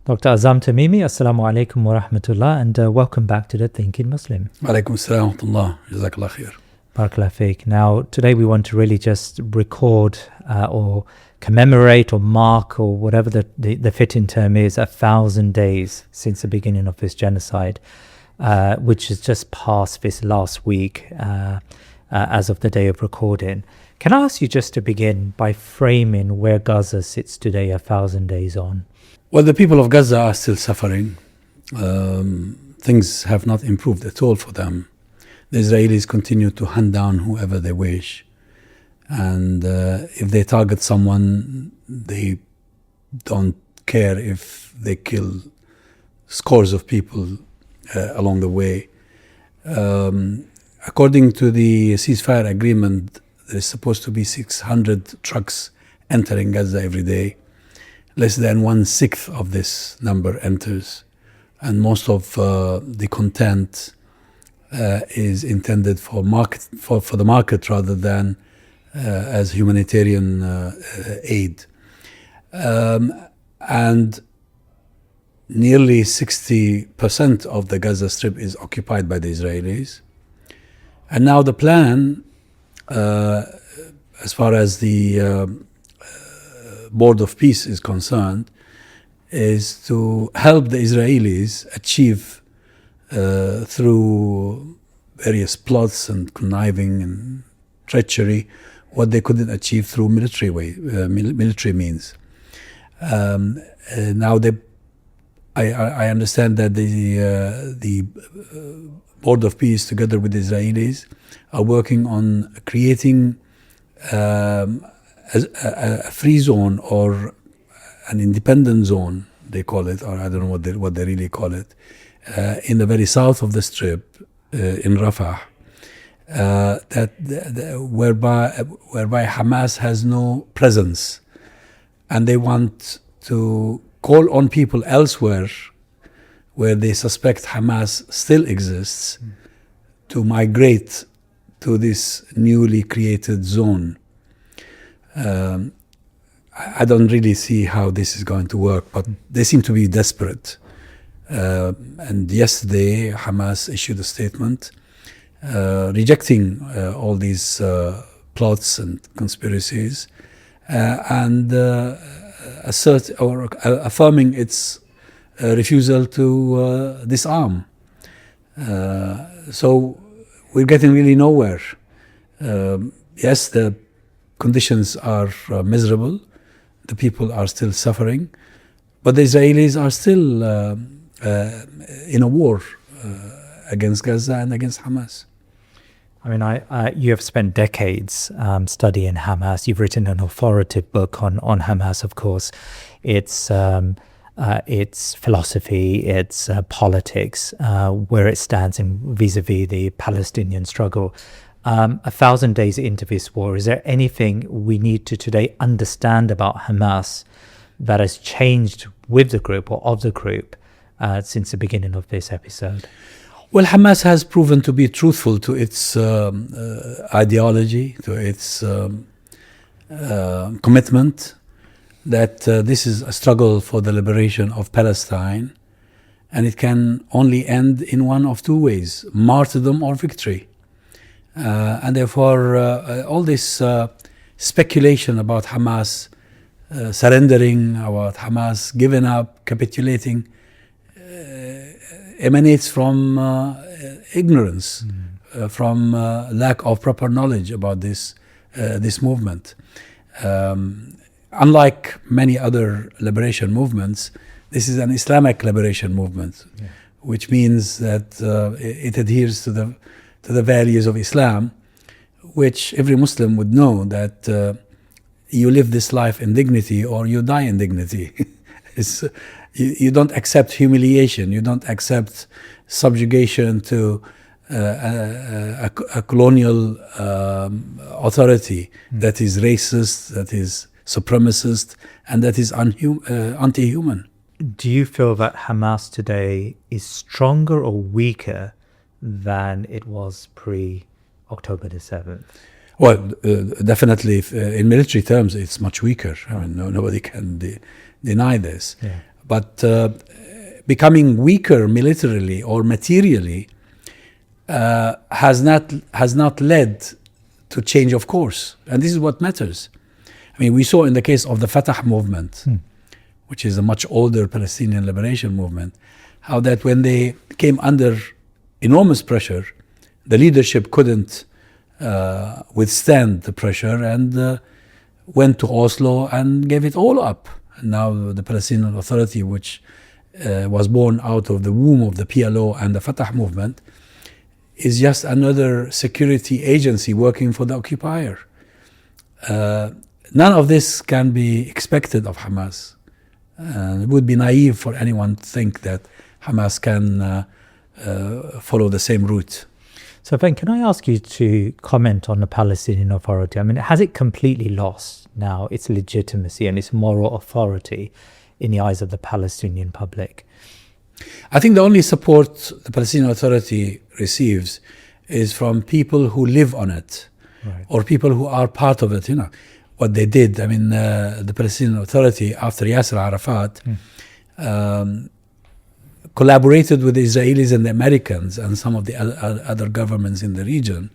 Dr. Azzam Tamimi, Assalamu alaikum wa rahmatullah, and welcome back to the Thinking Muslim. Alaikum assalam wa rahmatullah. Jazakallah khair. Barakallah feek. Now, today we want to really just record or commemorate or mark or whatever the fitting term is, 1,000 days since the beginning of this genocide, which has just passed this last week as of the day of recording. Can I ask you just to begin by framing where Gaza sits today, 1,000 days on? Well, the people of Gaza are still suffering. Things have not improved at all for them. The Israelis continue to hunt down whoever they wish. And if they target someone, they don't care if they kill scores of people along the way. According to the ceasefire agreement, there's supposed to be 600 trucks entering Gaza every day. Less than 1/6 of this number enters, and most of the content is intended for the market rather than as humanitarian aid. And nearly 60% of the Gaza Strip is occupied by the Israelis. And now the plan, as far as the Board of Peace is concerned, is to help the Israelis achieve through various plots and conniving and treachery what they couldn't achieve through military means. Now I understand that the Board of Peace, together with the Israelis, are working on creating a free zone or an independent zone, they call it, or I don't know what they really call it, in the very south of the Strip, in Rafah, whereby Hamas has no presence, and they want to call on people elsewhere where they suspect Hamas still exists to migrate to this newly created zone. I don't really see how this is going to work, but they seem to be desperate. And yesterday, Hamas issued a statement rejecting all these plots and conspiracies and affirming its refusal to disarm. So we're getting really nowhere. Yes, the conditions are miserable. The people are still suffering, but the Israelis are still in a war against Gaza and against Hamas. I mean, you have spent decades studying Hamas. You've written an authoritative book on Hamas, of course. Its philosophy, its politics, where it stands vis-a-vis the Palestinian struggle. 1,000 days into this war, is there anything we need to today understand about Hamas that has changed with the group or of the group since the beginning of this episode? Well, Hamas has proven to be truthful to its ideology, to its commitment that this is a struggle for the liberation of Palestine, and it can only end in one of two ways: martyrdom or victory. And therefore, all this speculation about Hamas surrendering, about Hamas giving up, capitulating, emanates from ignorance, from lack of proper knowledge about this movement. Unlike many other liberation movements, this is an Islamic liberation movement, which means that it adheres to the values of Islam, which every Muslim would know that you live this life in dignity or you die in dignity. You don't accept humiliation, you don't accept subjugation to a colonial authority that is racist, that is supremacist, and that is anti-human. Do you feel that Hamas today is stronger or weaker than it was pre-October the 7th? Well, definitely, in military terms, it's much weaker. I mean, nobody can deny this. Yeah. But becoming weaker militarily or materially has not led to change of course. And this is what matters. I mean, we saw in the case of the Fatah movement, which is a much older Palestinian liberation movement, how that when they came under enormous pressure, the leadership couldn't withstand the pressure and went to Oslo and gave it all up. And now the Palestinian Authority, which was born out of the womb of the PLO and the Fatah movement, is just another security agency working for the occupier. None of this can be expected of Hamas. It would be naive for anyone to think that Hamas can follow the same route. So, Ben, can I ask you to comment on the Palestinian Authority? I mean, has it completely lost now its legitimacy and its moral authority in the eyes of the Palestinian public? I think the only support the Palestinian Authority receives is from people who live on it, right, or people who are part of it, what they did. I mean, the Palestinian Authority, after Yasser Arafat, collaborated with the Israelis and the Americans and some of the other governments in the region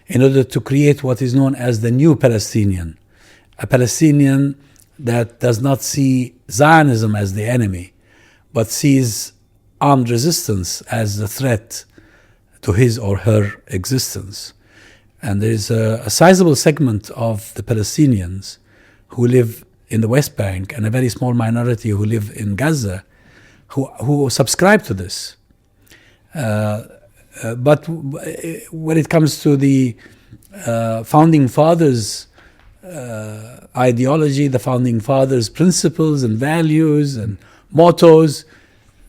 in order to create what is known as the new Palestinian, a Palestinian that does not see Zionism as the enemy, but sees armed resistance as the threat to his or her existence. And there is a sizable segment of the Palestinians who live in the West Bank and a very small minority who live in Gaza who subscribe to this. But when it comes to the Founding Fathers' ideology, the Founding Fathers' principles and values and mottos,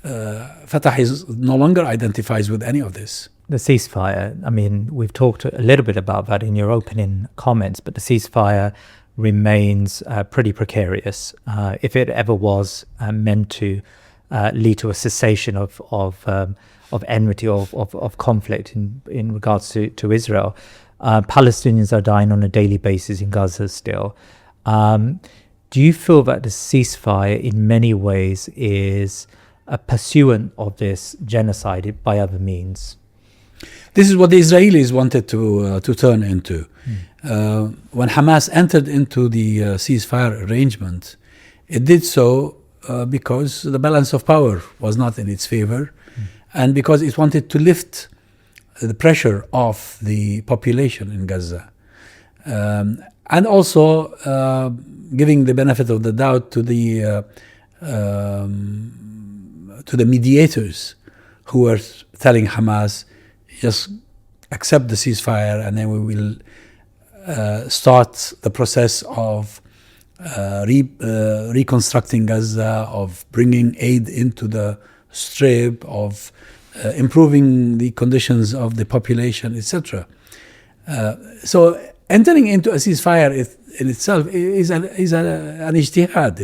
Fatah no longer identifies with any of this. The ceasefire, I mean, we've talked a little bit about that in your opening comments, but the ceasefire remains pretty precarious. If it ever was meant to lead to a cessation of enmity, of conflict in regards to Israel, Palestinians are dying on a daily basis in Gaza still. Do you feel that the ceasefire in many ways is a pursuant of this genocide by other means? This is what the Israelis wanted to turn into. When Hamas entered into the ceasefire arrangement, it did so because the balance of power was not in its favor, and because it wanted to lift the pressure off the population in Gaza, and also giving the benefit of the doubt to the mediators who were telling Hamas, just accept the ceasefire and then we will start the process of reconstructing Gaza, of bringing aid into the Strip, of improving the conditions of the population, etc. So entering into a ceasefire in itself is an ijtihad.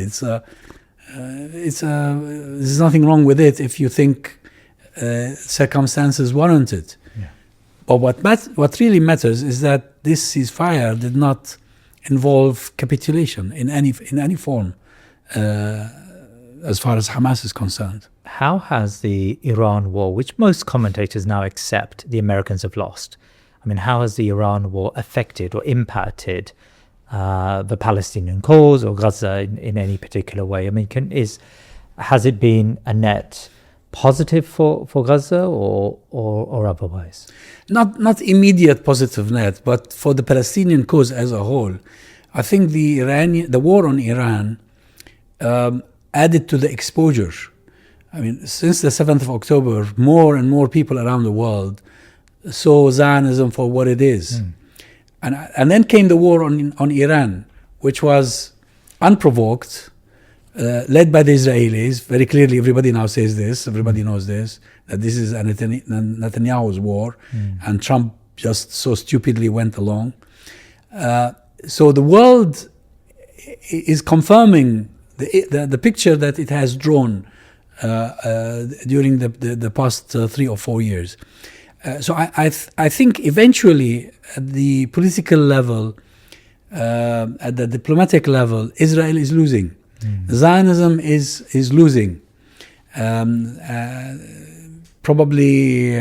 There's nothing wrong with it if you think circumstances warrant it. Yeah. But what really matters is that this ceasefire did not involve capitulation in any form, as far as Hamas is concerned. How has the Iran war, which most commentators now accept the Americans have lost, I mean, how has the Iran war affected or impacted the Palestinian cause or Gaza in any particular way? I mean, has it been a net positive for Gaza or otherwise? Not immediate positive net, but for the Palestinian cause as a whole, I think the war on Iran added to the exposure. I mean, since the 7th of October, more and more people around the world saw Zionism for what it is. And then came the war on Iran, which was unprovoked, led by the Israelis. Very clearly, everybody now says this, everybody knows this, that this is Netanyahu's war, and Trump just so stupidly went along. So the world is confirming the picture that it has drawn during the past 3 or 4 years. So I think eventually at the political level, at the diplomatic level, Israel is losing. Zionism is losing. Probably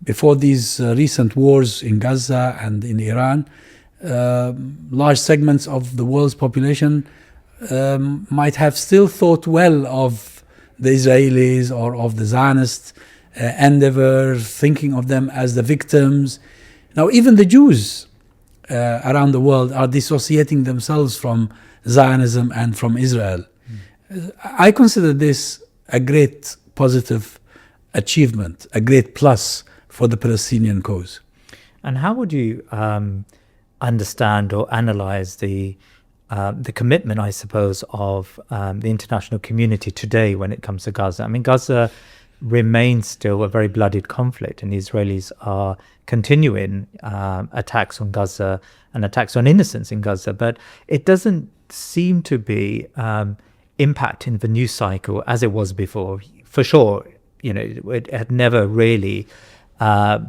before these recent wars in Gaza and in Iran, large segments of the world's population might have still thought well of the Israelis or of the Zionist endeavor, thinking of them as the victims. Now, even the Jews around the world are dissociating themselves from Zionism and from Israel. I consider this a great positive achievement, a great plus for the Palestinian cause. And how would you understand or analyze the commitment, I suppose, of the international community today when it comes to Gaza? I mean, Gaza remains still a very bloodied conflict, and the Israelis are continuing attacks on Gaza and attacks on innocents in Gaza, but it doesn't seem to be impacting the news cycle as it was before. For sure, it had never really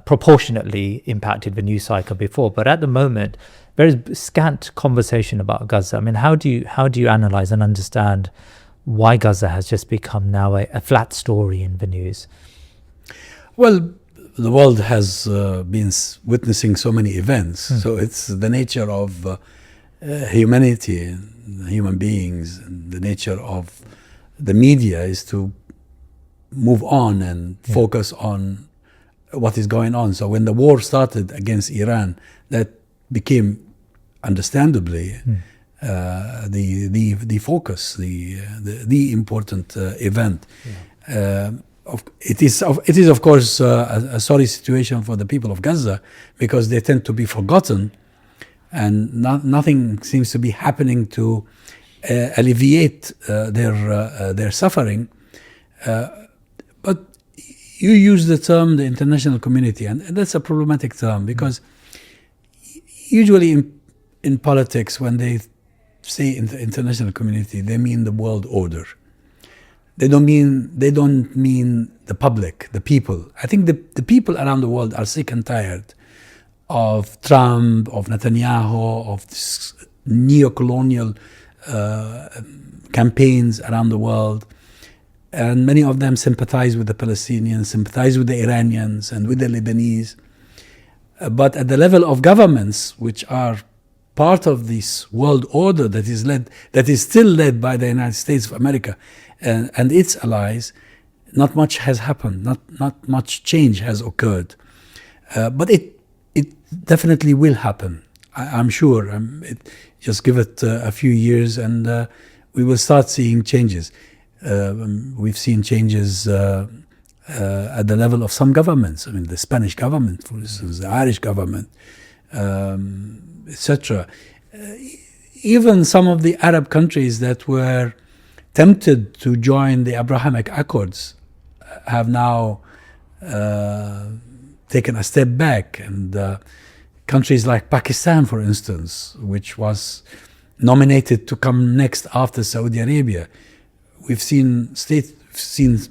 proportionately impacted the news cycle before, but at the moment there is scant conversation about Gaza. I mean, how do you analyze and understand why Gaza has just become now a flat story in the news? Well, the world has been witnessing so many events, so it's the nature of humanity and human beings, and the nature of the media is to move on and focus on what is going on. So when the war started against Iran, that became understandably the focus, the important event. It is of course a sorry situation for the people of Gaza, because they tend to be forgotten, and nothing seems to be happening to alleviate their suffering. But you use the term the international community, and that's a problematic term, because usually in politics, when they say in the international community, they mean the world order. They don't mean the public, the people. I think the people around the world are sick and tired of Trump, of Netanyahu, of this neo-colonial campaigns around the world. And many of them sympathize with the Palestinians, sympathize with the Iranians and with the Lebanese. But at the level of governments, which are part of this world order that is still led by the United States of America and its allies, not much has happened. Not much change has occurred. But it definitely will happen. I'm sure. Just give it a few years, and we will start seeing changes. We've seen changes at the level of some governments. I mean, the Spanish government, for instance, the Irish government, etc. Even some of the Arab countries that were tempted to join the Abrahamic Accords have now taken a step back. And countries like Pakistan, for instance, which was nominated to come next after Saudi Arabia, we've seen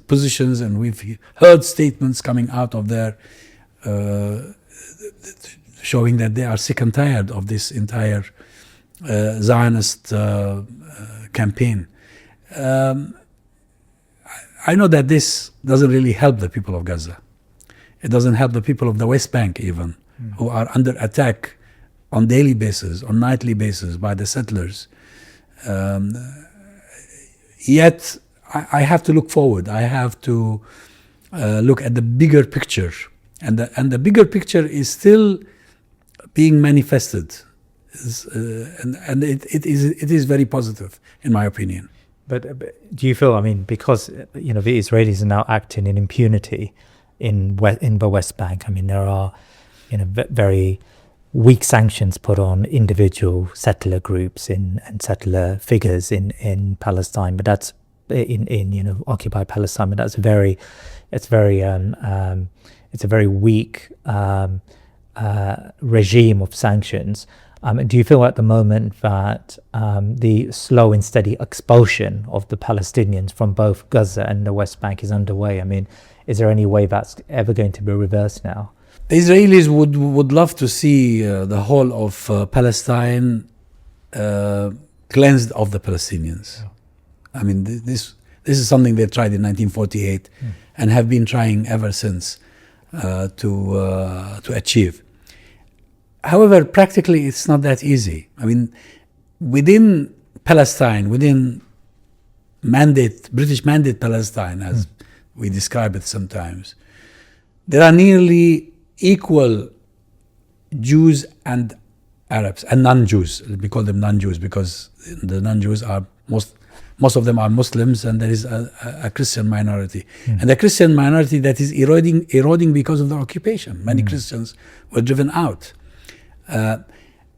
positions, and we've heard statements coming out of there showing that they are sick and tired of this entire Zionist campaign. I know that this doesn't really help the people of Gaza. It doesn't help the people of the West Bank even, who are under attack on daily basis, on nightly basis by the settlers. Yet I have to look forward. I have to look at the bigger picture, and the bigger picture is still being manifested, and it is very positive, in my opinion. But do you feel, I mean, because the Israelis are now acting in impunity in the West Bank? I mean, there are very weak sanctions put on individual settler groups and settler figures in Palestine, but that's in occupied Palestine. But that's it's a very weak regime of sanctions. Do you feel at the moment that the slow and steady expulsion of the Palestinians from both Gaza and the West Bank is underway? I mean, is there any way that's ever going to be reversed now? The Israelis would love to see the whole of Palestine cleansed of the Palestinians. I mean, this is something they tried in 1948 and have been trying ever since to achieve. However, practically, it's not that easy. I mean, within Palestine, within British mandate Palestine, as we describe it sometimes, there are nearly equal Jews and Arabs and non-Jews. We call them non-Jews because the non-Jews are most of them are Muslims, and there is a Christian minority, and the Christian minority that is eroding because of the occupation. Many Christians were driven out.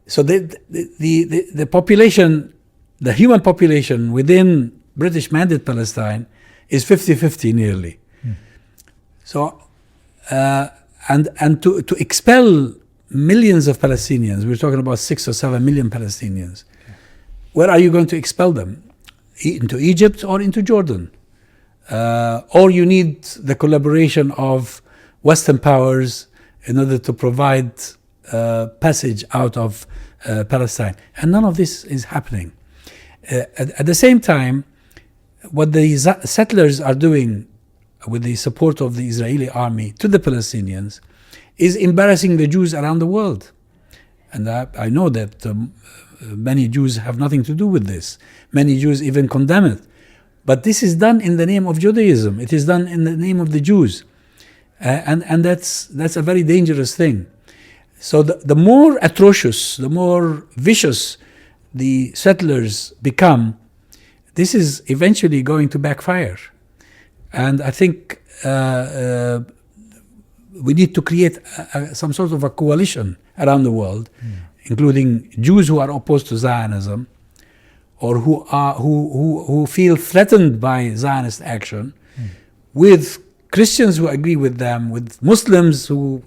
So the population, the human population within British mandate Palestine is 50-50 nearly. So and to expel millions of Palestinians, we're talking about 6 or 7 million Palestinians. Where are you going to expel them? Into Egypt or into Jordan? Or you need the collaboration of Western powers in order to provide passage out of Palestine. And none of this is happening. At the same time, what the settlers are doing with the support of the Israeli army to the Palestinians is embarrassing the Jews around the world. And I know that many Jews have nothing to do with this. Many Jews even condemn it. But this is done in the name of Judaism. It is done in the name of the Jews. And that's a very dangerous thing. So the more atrocious, the more vicious the settlers become, this is eventually going to backfire. And I think we need to create some sort of a coalition around the world, including Jews who are opposed to Zionism, or who feel threatened by Zionist action, with Christians who agree with them, with Muslims who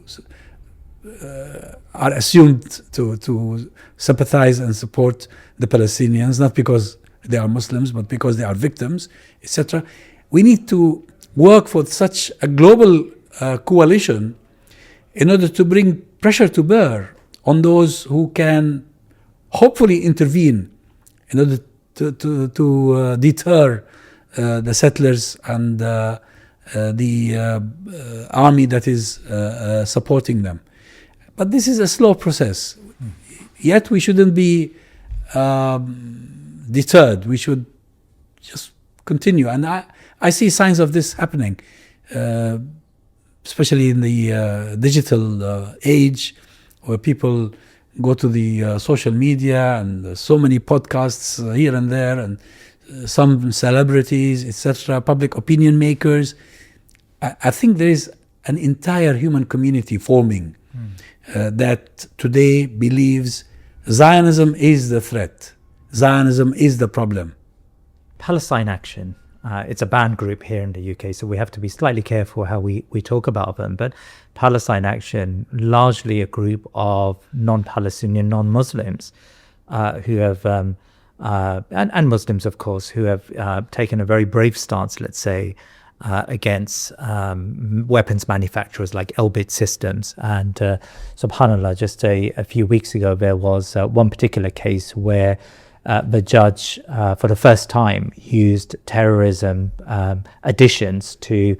are assumed to sympathize and support the Palestinians, not because they are Muslims, but because they are victims, etc. We need to work for such a global coalition in order to bring pressure to bear on those who can hopefully intervene in order to deter the settlers and the army that is supporting them. But this is a slow process. Yet we shouldn't be deterred. We should just continue. And I see signs of this happening, especially in the digital age, where people go to the social media and so many podcasts here and there, and some celebrities, etc., public opinion makers. I think there is an entire human community forming that today believes Zionism is the threat. Zionism is the problem. Palestine Action. It's a banned group here in the UK, so we have to be slightly careful how we talk about them. But Palestine Action, largely a group of non-Palestinian, non-Muslims who have, and Muslims, of course, who have taken a very brave stance, let's say, against weapons manufacturers like Elbit Systems. And subhanAllah, just a few weeks ago, there was one particular case where the judge, for the first time, used terrorism additions to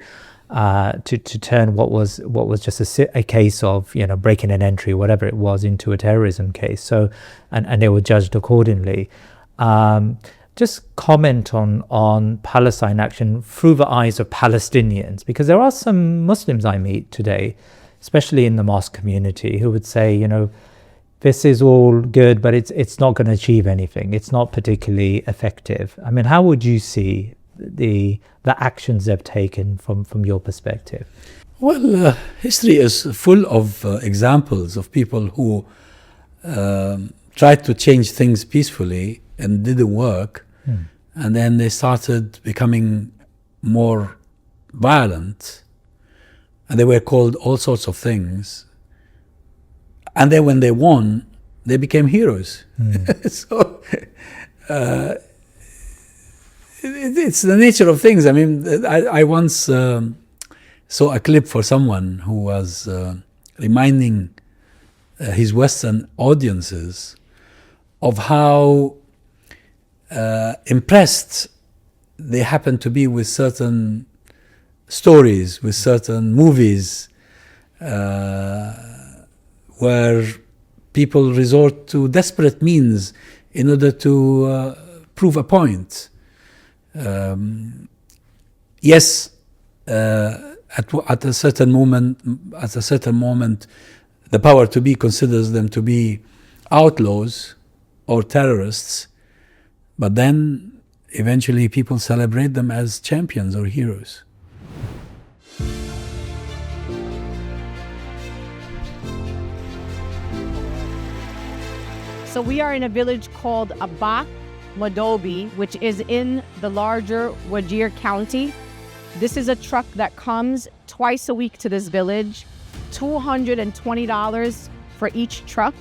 turn what was just a case of breaking an entry, whatever it was, into a terrorism case. So, and they were judged accordingly. Just comment on Palestine Action through the eyes of Palestinians, because there are some Muslims I meet today, especially in the mosque community, who would say, this is all good, but it's not going to achieve anything. It's not particularly effective. I mean, how would you see the actions they've taken from your perspective? Well, history is full of examples of people who tried to change things peacefully and didn't work, and then they started becoming more violent, and they were called all sorts of things. And then when they won, they became heroes. So it's the nature of things. I mean, I once saw a clip for someone who was reminding his Western audiences of how impressed they happen to be with certain stories, with certain movies, where people resort to desperate means in order to prove a point. Yes, at a certain moment, the power to be considers them to be outlaws or terrorists, but then eventually people celebrate them as champions or heroes. So we are in a village called Abak Madobi, which is in the larger Wajir County. This is a truck that comes twice a week to this village, $220 for each truck,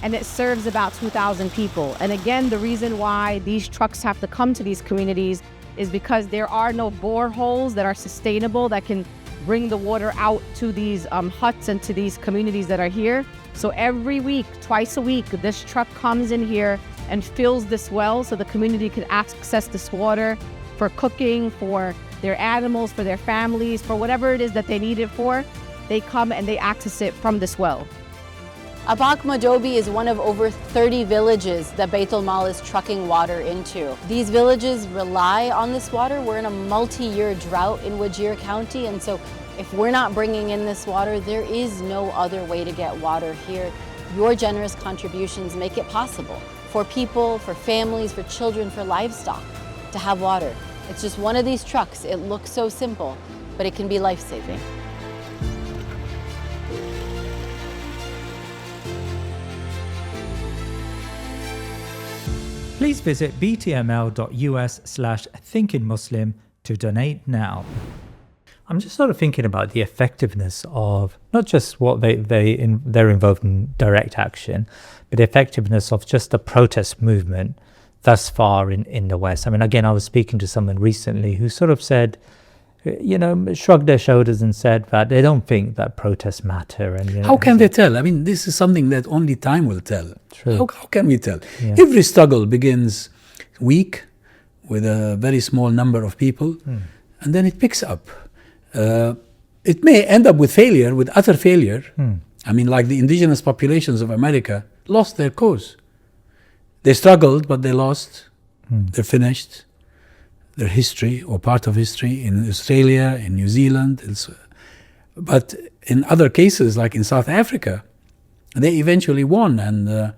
and it serves about 2,000 people. And again, the reason why these trucks have to come to these communities is because there are no boreholes that are sustainable that can bring the water out to these huts and to these communities that are here. So every week, twice a week, this truck comes in here and fills this well so the community can access this water for cooking, for their animals, for their families, for whatever it is that they need it for. They come and they access it from this well. Abak Madobi is one of over 30 villages that Baitul Mal is trucking water into. These villages rely on this water. We're in a multi-year drought in Wajir County, and so if we're not bringing in this water, there is no other way to get water here. Your generous contributions make it possible for people, for families, for children, for livestock to have water. It's just one of these trucks. It looks so simple, but it can be life-saving. Please visit btml.us/thinkingmuslim to donate now. I'm just sort of thinking about the effectiveness of not just what they're involved in direct action, but the effectiveness of just the protest movement thus far in the West. I mean, again, I was speaking to someone recently who sort of said, shrugged their shoulders and said that they don't think that protests matter. And how can they tell? I mean, this is something that only time will tell. True. How can we tell? Yeah. Every struggle begins weak with a very small number of people, and then it picks up. It may end up with failure, with utter failure. I mean, like the indigenous populations of America lost their cause. They struggled, but they lost. They're finished. Their history, or part of history, in Australia, in New Zealand. But in other cases, like in South Africa, they eventually won. And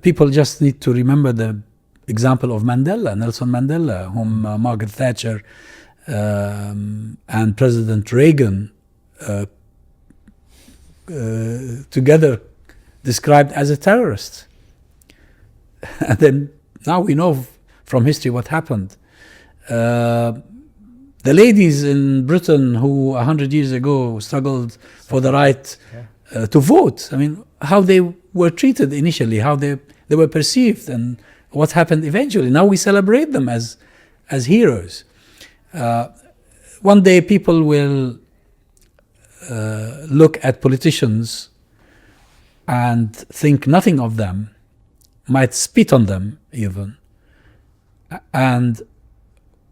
people just need to remember the example of Mandela, Nelson Mandela, whom Margaret Thatcher and President Reagan together described as a terrorist. And then now we know from history what happened. The ladies in Britain who 100 years ago struggled for the right to vote, I mean, how they were treated initially, how they were perceived, and what happened eventually. Now we celebrate them as heroes. One day people will look at politicians and think nothing of them, might spit on them even, and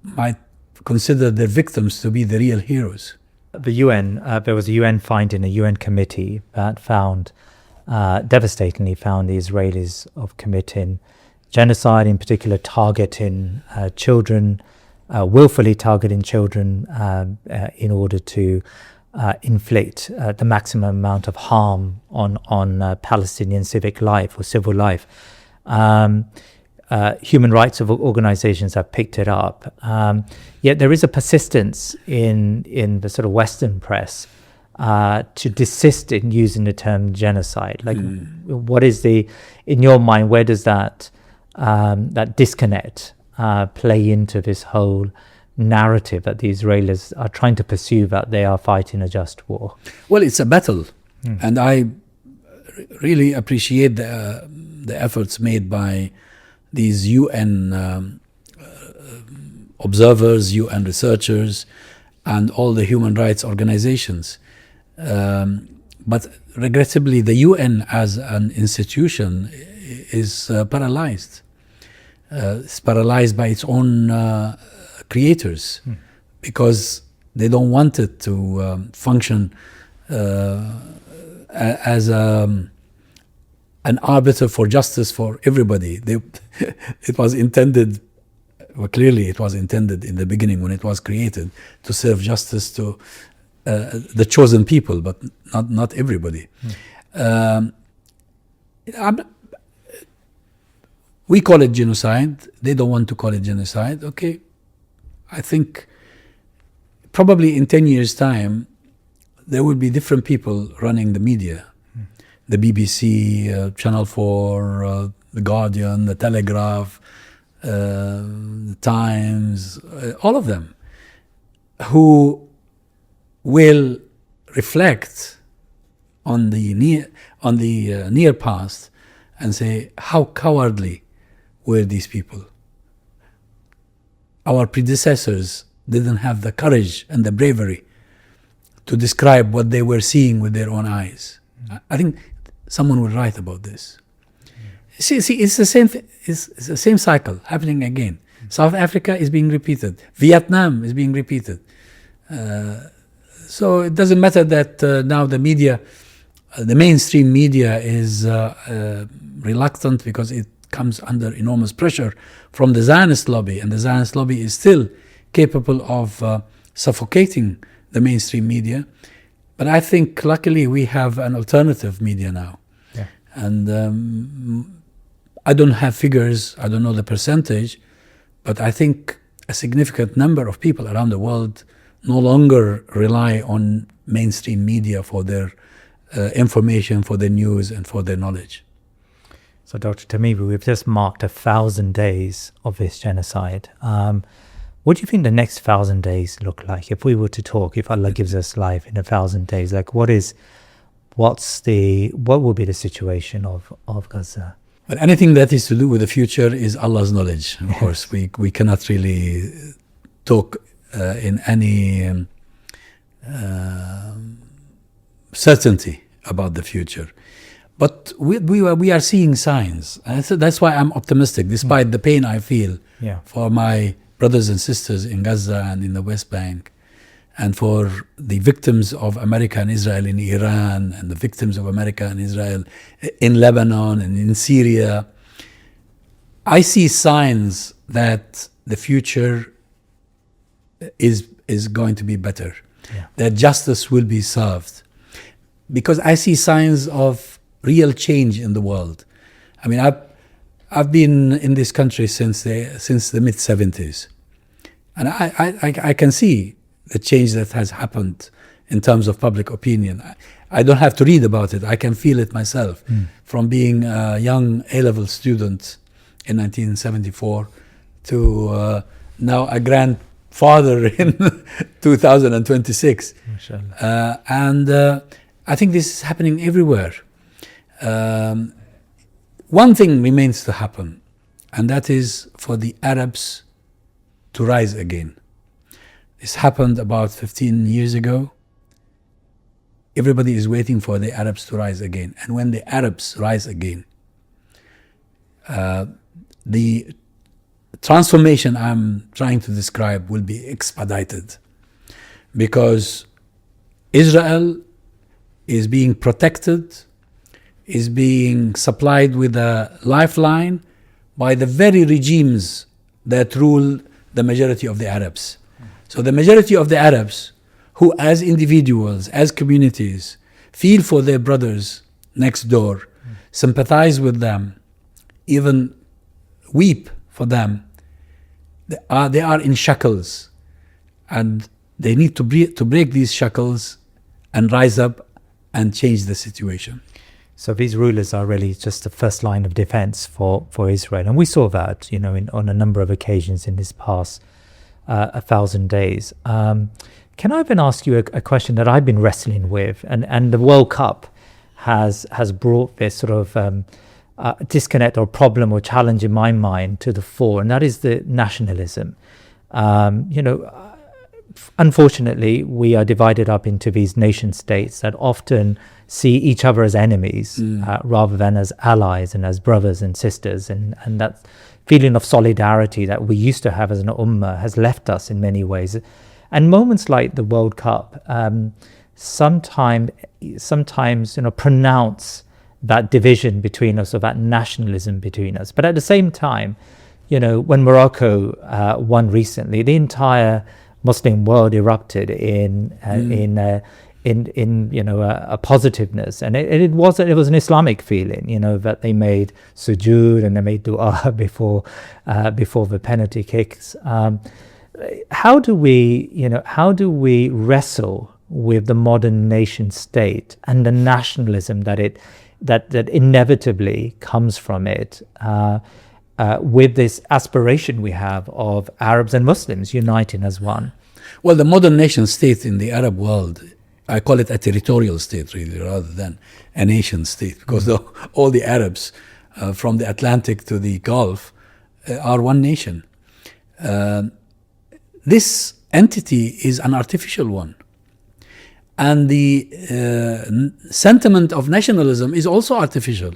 might consider their victims to be the real heroes. The UN, there was a UN finding, a UN committee that found, devastatingly found the Israelis of committing genocide, in particular targeting children, willfully targeting children in order to inflict the maximum amount of harm on Palestinian civic life or civil life. Human rights organizations have picked it up. Yet there is a persistence in the sort of Western press to desist in using the term genocide. Like, what is in your mind, where does that disconnect play into this whole narrative that the Israelis are trying to pursue, that they are fighting a just war? Well, it's a battle. And I really appreciate the efforts made by these UN observers, UN researchers, and all the human rights organizations. But regrettably, the UN as an institution is paralyzed. is paralyzed by its own creators, because they don't want it to function as an arbiter for justice for everybody. It was intended, well, clearly it was intended in the beginning when it was created to serve justice to the chosen people, but not everybody. We call it genocide. They don't want to call it genocide. Okay, I think probably in 10 years' time, there will be different people running the media. The BBC, Channel 4, The Guardian, The Telegraph, The Times, all of them, who will reflect on the near past and say, how cowardly were these people? Our predecessors didn't have the courage and the bravery to describe what they were seeing with their own eyes. I think someone will write about this. See, it's the same. It's the same cycle happening again. South Africa is being repeated. Vietnam is being repeated. So it doesn't matter that now the media, the mainstream media, is reluctant because it comes under enormous pressure from the Zionist lobby, and the Zionist lobby is still capable of suffocating the mainstream media. But I think luckily we have an alternative media now. Yeah. And I don't have figures, I don't know the percentage, but I think a significant number of people around the world no longer rely on mainstream media for their information, for their news, and for their knowledge. So, Dr. Tamimi, we've just marked 1,000 days of this genocide. What do you think the next 1,000 days look like? If we were to talk, if Allah gives us life in 1,000 days, like what will be the situation of Gaza? But anything that is to do with the future is Allah's knowledge. Of course, we cannot really talk in any certainty about the future. But we are seeing signs. And that's why I'm optimistic, despite the pain I feel for my brothers and sisters in Gaza and in the West Bank, and for the victims of America and Israel in Iran, and the victims of America and Israel in Lebanon and in Syria. I see signs that the future is going to be better, that justice will be served, because I see signs of real change in the world. I mean, I've been in this country since the mid-70s, and I can see the change that has happened in terms of public opinion. I don't have to read about it. I can feel it myself from being a young A-level student in 1974 to now a grandfather in 2026. And I think this is happening everywhere. One thing remains to happen, and that is for the Arabs to rise again. This happened about 15 years ago. Everybody is waiting for the Arabs to rise again. And when the Arabs rise again, the transformation I'm trying to describe will be expedited, because Israel is being protected, is being supplied with a lifeline by the very regimes that rule the majority of the Arabs. So the majority of the Arabs, who as individuals, as communities, feel for their brothers next door, sympathize with them, even weep for them, they are in shackles, and they need to break these shackles and rise up and change the situation. So these rulers are really just the first line of defense for Israel. And we saw that, on a number of occasions in this past 1,000 days. Can I even ask you a question that I've been wrestling with? And the World Cup has brought this sort of disconnect or problem or challenge in my mind to the fore, and that is the nationalism. Unfortunately, we are divided up into these nation states that often see each other as enemies rather than as allies and as brothers and sisters, and that feeling of solidarity that we used to have as an ummah has left us in many ways. And moments like the World Cup sometimes pronounce that division between us, or that nationalism between us. But at the same time, when Morocco won recently, the entire Muslim world erupted in a positiveness, and it was an Islamic feeling, that they made sujood and they made dua before the penalty kicks. How do we wrestle with the modern nation state and the nationalism that inevitably comes from it, with this aspiration we have of Arabs and Muslims uniting as one? Well, the modern nation state in the Arab world, I call it a territorial state, really, rather than a nation state, because all the Arabs from the Atlantic to the Gulf are one nation. This entity is an artificial one. And the sentiment of nationalism is also artificial.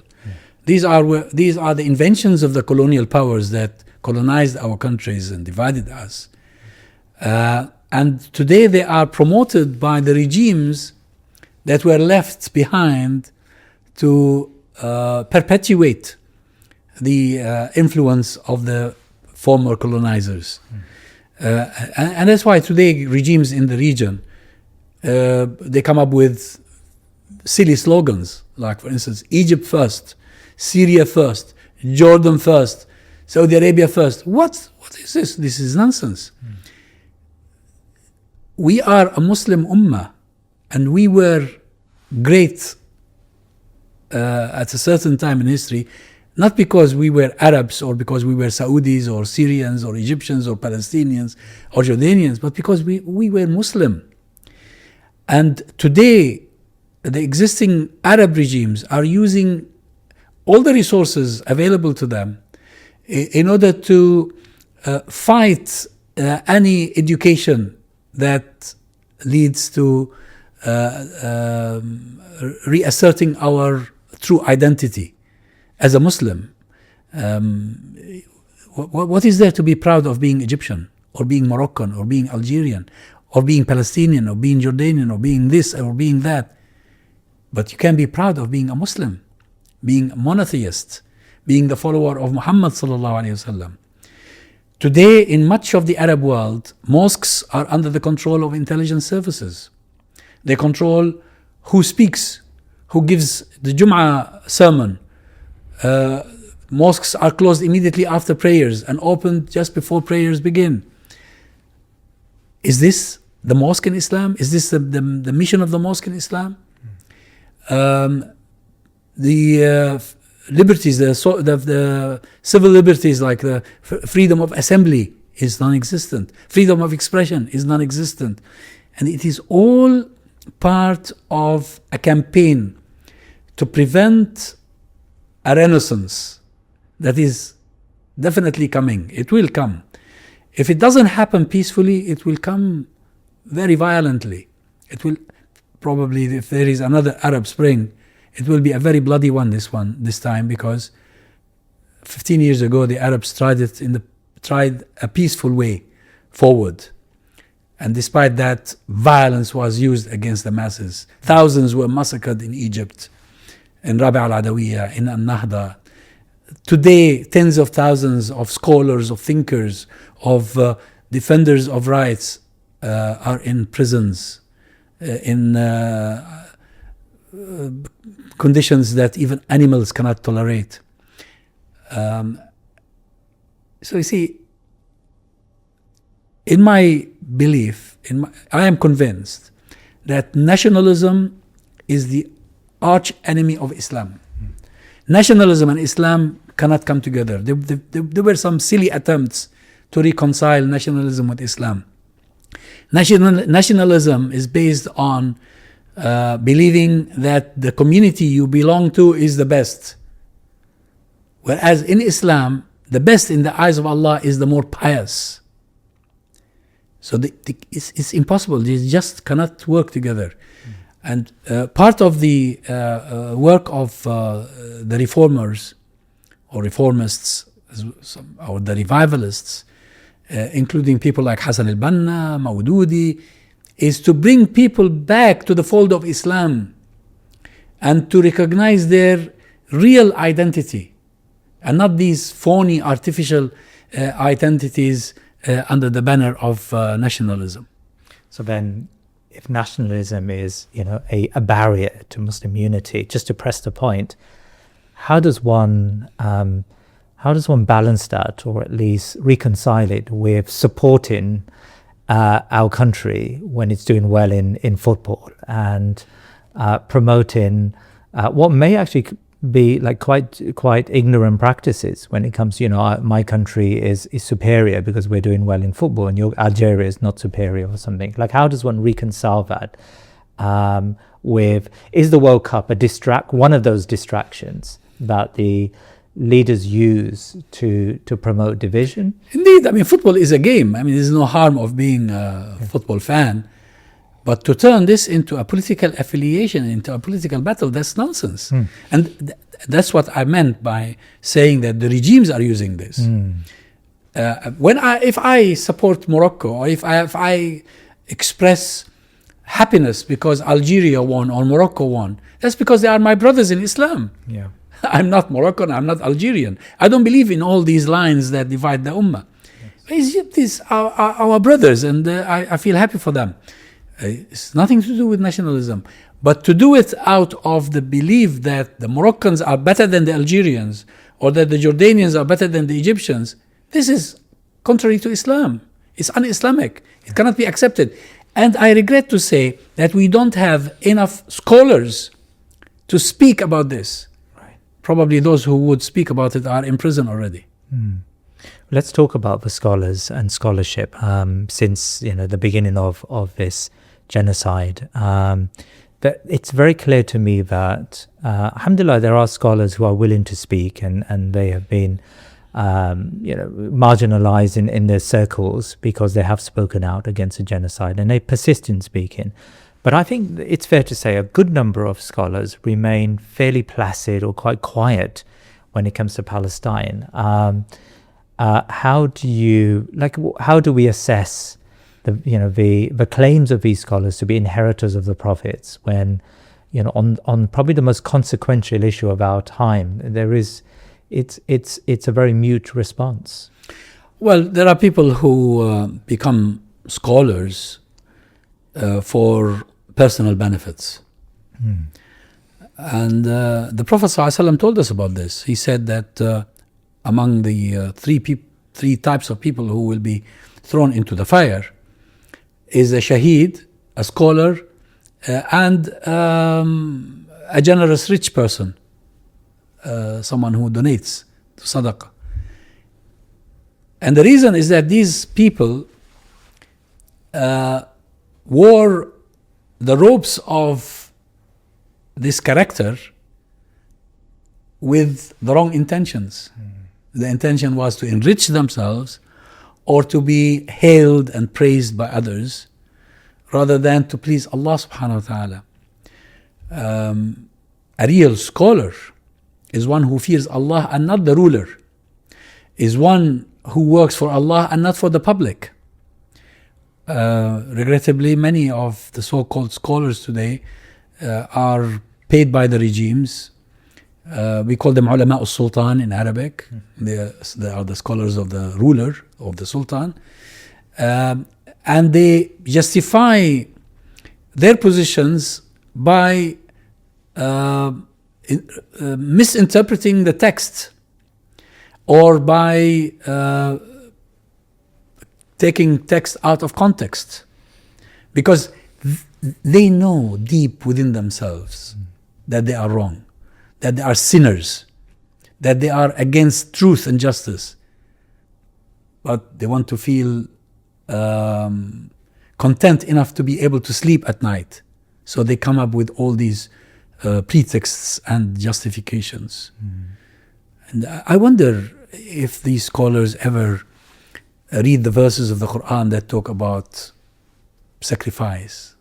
These are the inventions of the colonial powers that colonized our countries and divided us. And today they are promoted by the regimes that were left behind to perpetuate the influence of the former colonizers. And that's why today regimes in the region, they come up with silly slogans, like, for instance, Egypt first, Syria first, Jordan first, Saudi Arabia first. What is this? This is nonsense. We are a Muslim ummah, and we were great at a certain time in history, not because we were Arabs or because we were Saudis or Syrians or Egyptians or Palestinians or Jordanians, but because we were Muslim. And today, the existing Arab regimes are using all the resources available to them in order to fight any education that leads to reasserting our true identity as a Muslim. What is there to be proud of being Egyptian, or being Moroccan, or being Algerian, or being Palestinian, or being Jordanian, or being this, or being that? But you can be proud of being a Muslim, being a monotheist, being the follower of Muhammad sallallahu alaihi wasallam. Today, in much of the Arab world, mosques are under the control of intelligence services. They control who speaks, who gives the Jum'ah sermon. Mosques are closed immediately after prayers and opened just before prayers begin. Is this the mosque in Islam? Is this the mission of the mosque in Islam? The liberties, the civil liberties like the freedom of assembly is non-existent. Freedom of expression is non-existent. And it is all part of a campaign to prevent a renaissance that is definitely coming. It will come. If it doesn't happen peacefully, it will come very violently. It will probably, if there is another Arab Spring, it will be a very bloody one this time, because 15 years ago the Arabs tried a peaceful way forward, and despite that, violence was used against the masses. Thousands were massacred in Egypt, in Rabi' al-Adawiyya, in Al-Nahda. Today, tens of thousands of scholars, of thinkers, of defenders of rights are in prisons, in conditions that even animals cannot tolerate. So you see, in my belief, I am convinced that nationalism is the arch enemy of Islam. Nationalism and Islam cannot come together. There were some silly attempts to reconcile nationalism with Islam. Nationalism is based on believing that the community you belong to is the best. Whereas in Islam, the best in the eyes of Allah is the more pious. So it's impossible. They just cannot work together. And part of the work of the reformers or reformists or the revivalists, including people like Hassan al-Banna, Maududi, is to bring people back to the fold of Islam and to recognize their real identity and not these phony artificial identities under the banner of nationalism. So then, if nationalism is, a barrier to Muslim unity, just to press the point, how does one balance that, or at least reconcile it with supporting our country when it's doing well in football, and promoting what may actually be like quite ignorant practices when it comes to, my country is superior because we're doing well in football, and your Algeria is not superior or something? Like, how does one reconcile that with, is the World Cup one of those distractions that the leaders use to promote division? Indeed, I mean, football is a game. I mean, there's no harm of being a football fan, but to turn this into a political affiliation, into a political battle, that's nonsense. And that's what I meant by saying that the regimes are using this. If I support Morocco, or if I express happiness because Algeria won or Morocco won, that's because they are my brothers in Islam. Yeah. I'm not Moroccan, I'm not Algerian. I don't believe in all these lines that divide the Ummah. These are our brothers, and I feel happy for them. It's nothing to do with nationalism. But to do it out of the belief that the Moroccans are better than the Algerians, or that the Jordanians are better than the Egyptians, this is contrary to Islam. It's un-Islamic. It cannot be accepted. And I regret to say that we don't have enough scholars to speak about this. Probably those who would speak about it are in prison already. Let's talk about the scholars and scholarship since the beginning of this genocide. But it's very clear to me that, alhamdulillah, there are scholars who are willing to speak, and they have been marginalized in their circles because they have spoken out against the genocide, and they persist in speaking. But I think it's fair to say a good number of scholars remain fairly placid or quite quiet when it comes to Palestine. How do we assess the claims of these scholars to be inheritors of the prophets when, on probably the most consequential issue of our time, it's a very mute response? Well, there are people who become scholars for personal benefits. And the Prophet ﷺ told us about this. He said that among the three types of people who will be thrown into the fire is a shaheed, a scholar, and a generous rich person, someone who donates to sadaqah. And the reason is that these people wore the robes of this character with the wrong intentions. The intention was to enrich themselves or to be hailed and praised by others rather than to please Allah subhanahu wa ta'ala. A real scholar is one who fears Allah and not the ruler, is one who works for Allah and not for the public. Regrettably, many of the so-called scholars today are paid by the regimes. We call them ulama al-sultan in Arabic. They are the scholars of the ruler, of the sultan. And they justify their positions by misinterpreting the text, or by taking text out of context, because they know deep within themselves that they are wrong, that they are sinners, that they are against truth and justice, but they want to feel content enough to be able to sleep at night, so they come up with all these pretexts and justifications. And I wonder if these scholars ever read the verses of the Quran that talk about sacrifice,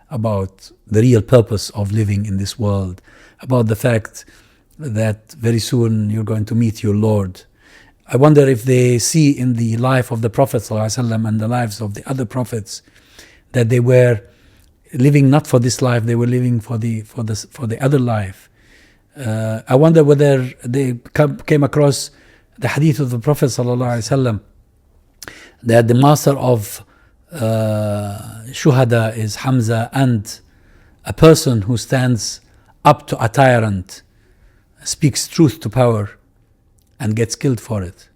about the real purpose of living in this world, about the fact that very soon you're going to meet your Lord, I wonder if they see in the life of the Prophet ﷺ and the lives of the other prophets that they were living not for this life, they were living for the other life. I wonder whether they came across the hadith of the Prophet ﷺ that the master of shuhada is Hamza, and a person who stands up to a tyrant, speaks truth to power, and gets killed for it.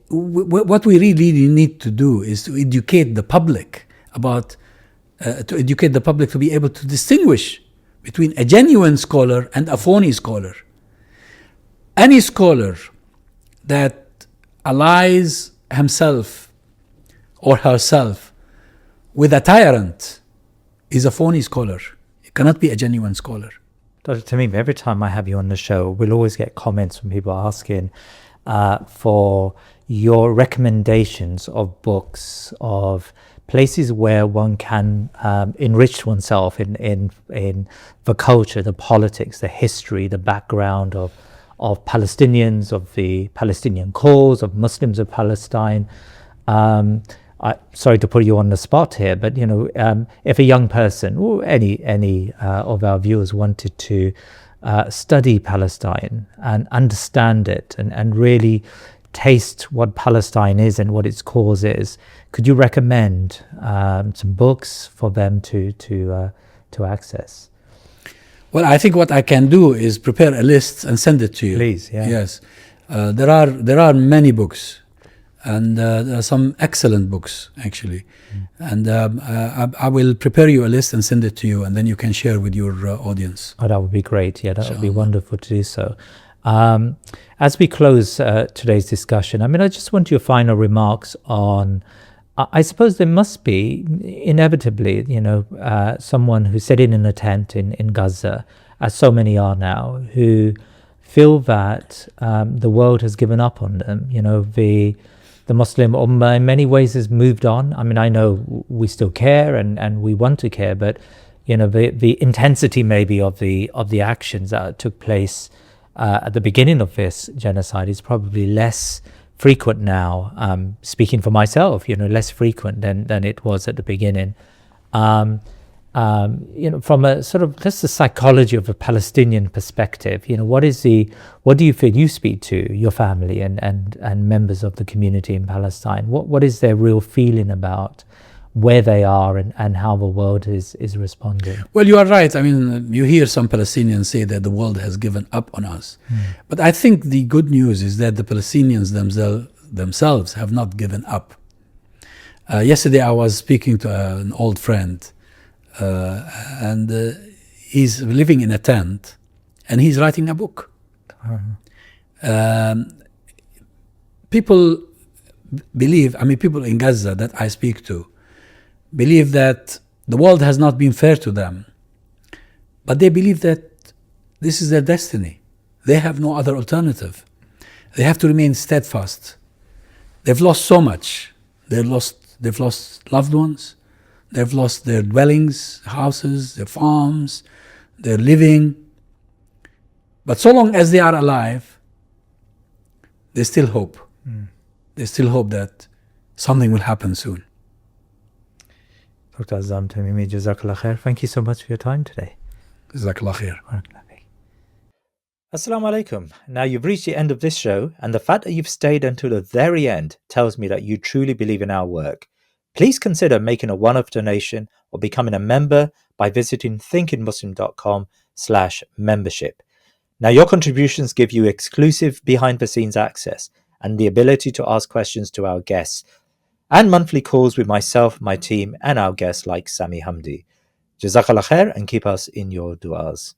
What we really need to do is to educate the public to be able to distinguish between a genuine scholar and a phony scholar. Any scholar that allies himself or herself with a tyrant is a phony scholar. It cannot be a genuine scholar. Dr. Tamimi, every time I have you on the show, we'll always get comments from people asking for your recommendations of books, of places where one can enrich oneself in the culture, the politics, the history, the background of Palestinians, of the Palestinian cause, of Muslims of Palestine. Sorry to put you on the spot here, but if a young person or any of our viewers wanted to study Palestine and understand it and really taste what Palestine is and what its cause is, could you recommend some books for them to access? Well, I think what I can do is prepare a list and send it to you. Please, yeah. Yes, there are many books, and there are some excellent books actually, and I will prepare you a list and send it to you, and then you can share with your audience. Oh, that would be great. Yeah, that would be wonderful to do so. As we close today's discussion, I just want your final remarks on. I suppose there must be inevitably, someone who's sitting in a tent in Gaza, as so many are now, who feel that the world has given up on them. The Muslim Ummah in many ways has moved on. I know we still care and we want to care, but the intensity maybe of the actions that took place at the beginning of this genocide is probably less frequent now. Speaking for myself, less frequent than it was at the beginning. From a sort of just the psychology of a Palestinian perspective, what do you feel? You speak to your family and members of the community in Palestine. What is their real feeling about where they are and how the world is responding? Well, you are right. You hear some Palestinians say that the world has given up on us. But I think the good news is that the Palestinians themselves have not given up. Yesterday I was speaking to an old friend, and he's living in a tent and he's writing a book. People believe, people in Gaza that I speak to, believe that the world has not been fair to them, but they believe that this is their destiny. They have no other alternative. They have to remain steadfast. They've lost so much. They've lost loved ones. They've lost their dwellings, houses, their farms, their living. But so long as they are alive, they still hope. They still hope that something will happen soon. Dr. Azzam Tamimi, Jazakallah khair. Thank you so much for your time today. Jazakallah khair. Assalamu alaikum. Now you've reached the end of this show, and the fact that you've stayed until the very end tells me that you truly believe in our work. Please consider making a one-off donation or becoming a member by visiting thinkingmuslim.com/membership. Now your contributions give you exclusive behind-the-scenes access and the ability to ask questions to our guests, and monthly calls with myself, my team, and our guests like Sami Hamdi. Jazakallah khair, and keep us in your du'as.